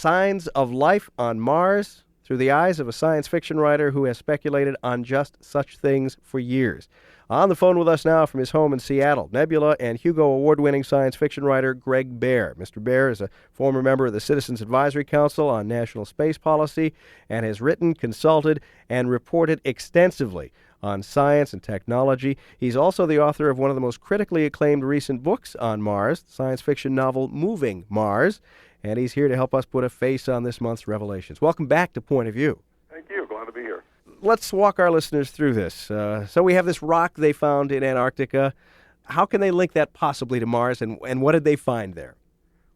Signs of Life on Mars through the eyes of a science fiction writer who has speculated on just such things for years. On the phone with us now from his home in Seattle, Nebula and Hugo Award-winning science fiction writer Greg Bear. Mr. Bear is a former member of the Citizens Advisory Council on National Space Policy and has written, consulted, and reported extensively on science and technology. He's also the author of one of the most critically acclaimed recent books on Mars, the science fiction novel Moving Mars, and he's here to help us put a face on this month's revelations. Welcome back to Point of View. Thank you. Glad to be here. Let's walk our listeners through this. So we have this rock they found in Antarctica. How can they link that possibly to Mars, and what did they find there?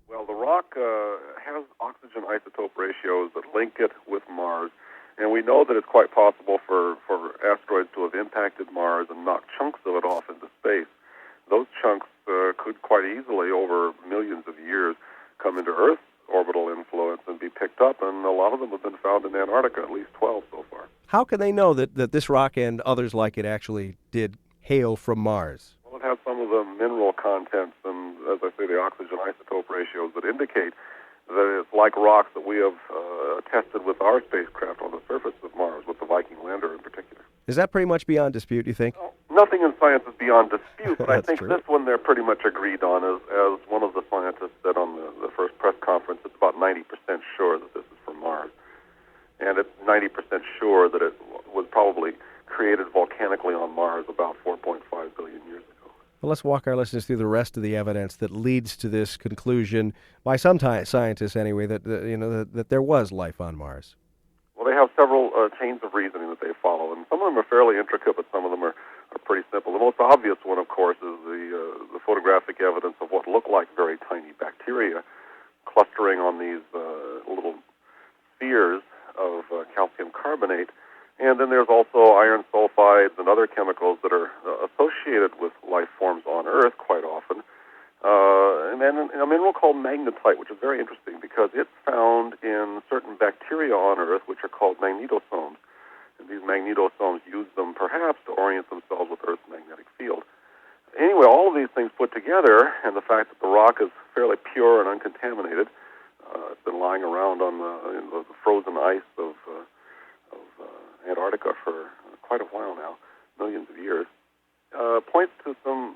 Well, the rock has oxygen isotope ratios that link it with Mars, and we know that it's quite possible for asteroids to have impacted Mars and knocked chunks of it off into space. Those chunks could quite easily, over millions of years, come into Earth's orbital influence and be picked up, and a lot of them have been found in Antarctica, at least 12 so far. How can they know that this rock and others like it actually did hail from Mars? Well, it has some of the mineral contents and, as I say, the oxygen isotope ratios that indicate that it's like rocks that we have tested with our spacecraft on the surface of Mars, with the Viking lander in particular. Is that pretty much beyond dispute, you think? Well, nothing in science is beyond dispute, but I think true. this one they're pretty much agreed on. As one of the scientists said on the first press conference, it's about 90% sure that this is from Mars. And it's 90% sure that it was probably created volcanically on Mars about 4.5 billion years ago. Well, let's walk our listeners through the rest of the evidence that leads to this conclusion, by some scientists anyway, that there was life on Mars. Well, they have several chains of reasoning that they follow, and some of them are fairly intricate, but some of them are pretty simple. The most obvious one, of course, is the photographic evidence of what look like very tiny bacteria clustering on these little spheres of calcium carbonate. And then there's also iron sulfides and other chemicals that are associated with life forms on Earth quite often. And then a mineral called magnetite, which is very interesting because it's found in certain bacteria on Earth, which are called magnetosomes. And these magnetosomes use them perhaps to orient themselves with Earth's magnetic field. Anyway, all of these things put together, and the fact that the rock is fairly pure and uncontaminated, it's been lying around on the frozen ice of Antarctica for quite a while now, millions of years, points to some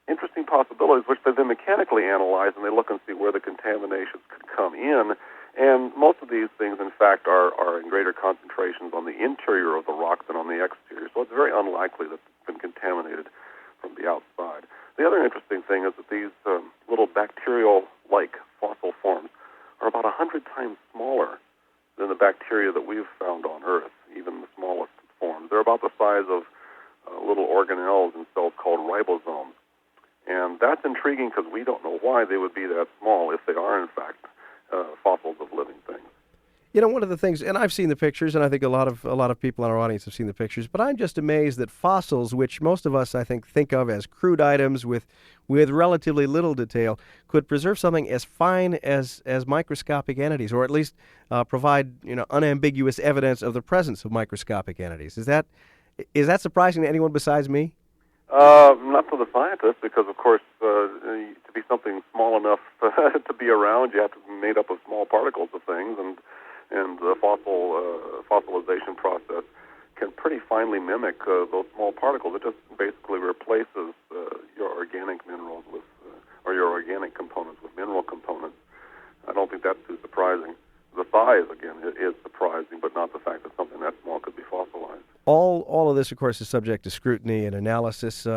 interesting possibilities, which they then mechanically analyze, and they look and see where the contaminations could come in. And most of these things, in fact, are in greater concentrations on the interior of the rock than on the exterior. So it's very unlikely that it's been contaminated from the outside. The other interesting thing is that these little bacterial-like fossil forms are about 100 times smaller than the bacteria that we've found on Earth, even the smallest forms. They're about the size of little organelles in cells called ribosomes. And that's intriguing because we don't know why they would be that small if they are, in fact, fossils of living things. You know, one of the things, and I've seen the pictures, and I think a lot of people in our audience have seen the pictures, but I'm just amazed that fossils, which most of us, I think of as crude items with relatively little detail, could preserve something as fine as microscopic entities, or at least provide unambiguous evidence of the presence of microscopic entities. Is that surprising to anyone besides me? Not to the scientists, because of course, to be something small enough to be around, you have to be made up of small particles of things, and the fossilization process can pretty finely mimic those small particles. It just basically replaces your organic minerals with, or your organic components with mineral components. I don't think that's too surprising. The size, again, is surprising, but not the fact that something that small could be fossilized. All of this, of course, is subject to scrutiny and analysis.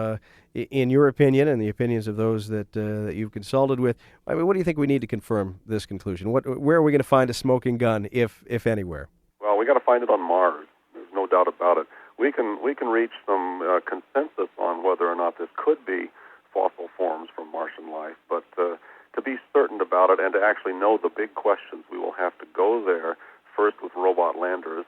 In your opinion, and the opinions of those that you've consulted with, I mean, what do you think we need to confirm this conclusion? Where are we going to find a smoking gun, if anywhere? Well, we got to find it on Mars. There's no doubt about it. We can reach some consensus on whether or not this could be fossil forms from Martian life, but to be certain about it and to actually know the big questions, we will have to go there first with robot landers,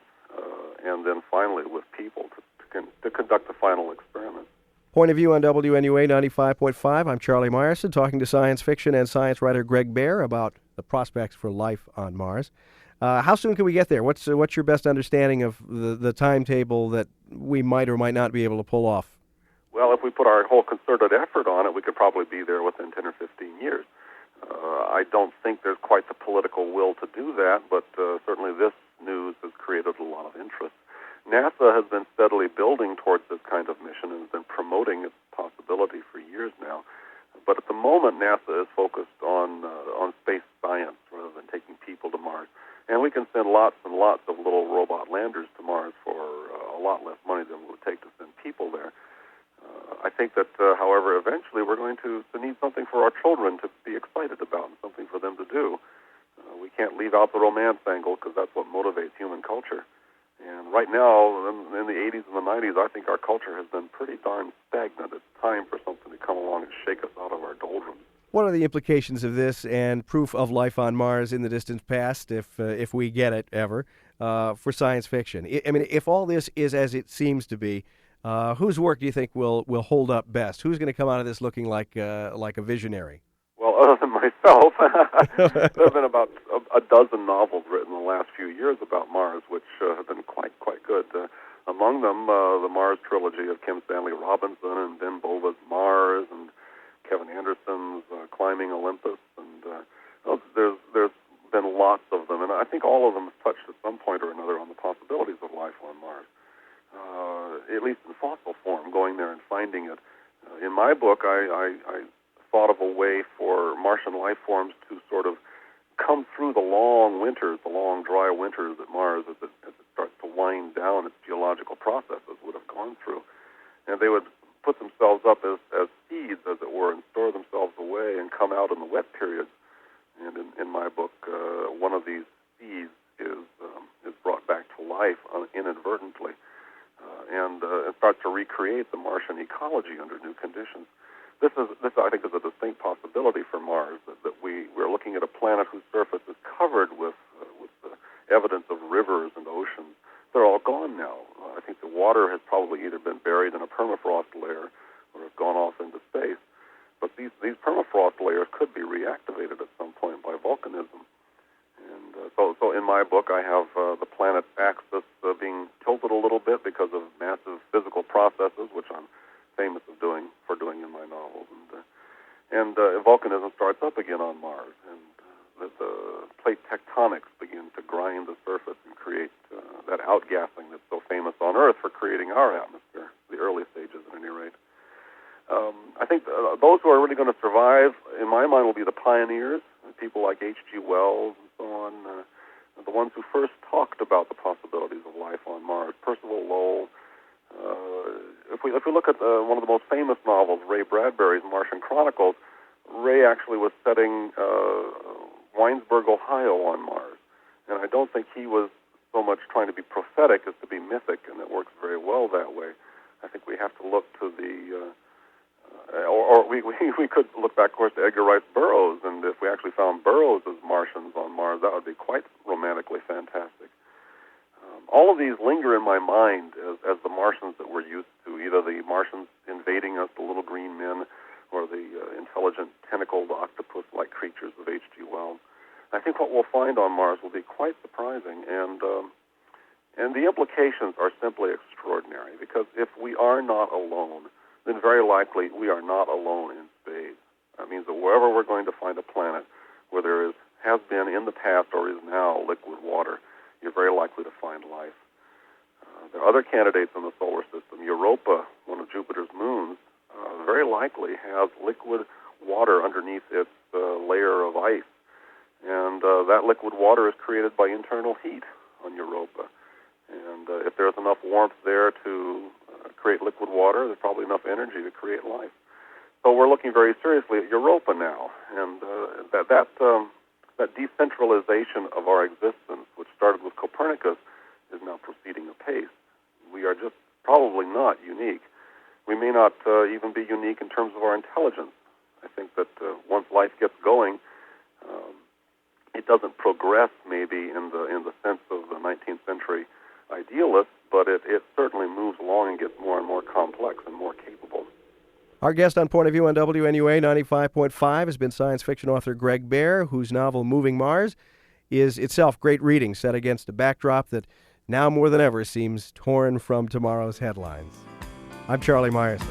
and then finally with people to conduct the final experiment. Point of View on WNUA 95.5. I'm Charlie Meyerson, talking to science fiction and science writer Greg Bear about the prospects for life on Mars. How soon can we get there? What's your best understanding of the timetable that we might or might not be able to pull off? Well, if we put our whole concerted effort on it, we could probably be there within 10 or 15 years. I don't think there's quite the political will to do that, but certainly this news has created a lot of interest. NASA has been steadily building towards this kind of mission and has been promoting its possibility for years now. But at the moment, NASA is focused on space science rather than taking people to Mars. And we can send lots and lots of little robot landers to Mars for a lot less money than it would take to send people there. I think that, however, eventually we're going to need something for our children to be excited about and something for them to do. We can't leave out the romance angle because that's what motivates human culture. And right now, in the 80s and the 90s, I think our culture has been pretty darn stagnant. It's time for something to come along and shake us out of our doldrums. What are the implications of this and proof of life on Mars in the distant past, if we get it ever, for science fiction? I mean, if all this is as it seems to be, whose work do you think will hold up best? Who's going to come out of this looking like a visionary? Well, other than myself, there have been about a dozen novels written in the last few years about Mars, which have been quite good. Among them, the Mars trilogy of Kim Stanley Robinson and Ben Bova's Mars, and Kevin Anderson's Climbing Olympus, and there's been lots of them, and I think all of them have touched at some point or another on the possibilities of life on Mars, at least in fossil form, going there and finding it. In my book, I thought of a way for Martian life forms to sort of come through the long winters, the long dry winters at Mars as it starts to wind down its geological processes would have gone through. And they would put themselves up as seeds, as it were, and store themselves away and come out in the wet periods. And in my book, one of these seeds is brought back to life inadvertently and starts to recreate the Martian ecology under new conditions. This I think is a distinct possibility for Mars, that we're looking at a planet whose surface is covered with evidence of rivers and oceans. They're all gone now. I think the water has probably either been buried in a permafrost layer or has gone off into space. But these permafrost layers could be reactivated at some point by volcanism. And so in my book, I have the planet's axis being tilted a little bit because of massive physical processes, which I'm famous for doing in my novels. And volcanism starts up again on Mars, and the plate tectonics begin to grind the surface and create that outgassing that's so famous on Earth for creating our atmosphere, the early stages at any rate. I think those who are really going to survive, in my mind, will be the pioneers, people like H.G. Wells and so on, the ones who first talked about the possibilities of life on Mars. Percival Lowell. If we look at one of the most famous novels, Ray Bradbury's Martian Chronicles, Ray actually was setting Winesburg, Ohio on Mars. And I don't think he was so much trying to be prophetic as to be mythic, and it works very well that way. I think we have to look to we could look back, of course, to Edgar Rice Burroughs, and if we actually found Burroughs as Martians on Mars, that would be quite romantically fantastic. All of these linger in my mind as the Martians that we're used to, either the Martians invading us, the little green men, or the intelligent tentacled octopus-like creatures of H.G. Wells. I think what we'll find on Mars will be quite surprising, and the implications are simply extraordinary, because if we are not alone, then very likely we are not alone in space. That means that wherever we're going to find a planet where there has been in the past or is now liquid water, you're very likely to find life. There are other candidates in the solar system. Europa, one of Jupiter's moons, very likely has liquid water underneath its layer of ice. And that liquid water is created by internal heat on Europa. And if there's enough warmth there to create liquid water, there's probably enough energy to create life. So we're looking very seriously at Europa now. And that decentralization of our existence, which started with Copernicus, is now proceeding apace. We are just probably not unique. We may not even be unique in terms of our intelligence. I think that once life gets going, it doesn't progress maybe in the sense of the 19th century idealists, but it certainly moves along and gets more and more complex and more capable. Our guest on Point of View on WNUA 95.5 has been science fiction author Greg Bear, whose novel Moving Mars is itself great reading set against a backdrop that now more than ever seems torn from tomorrow's headlines. I'm Charlie Meyerson.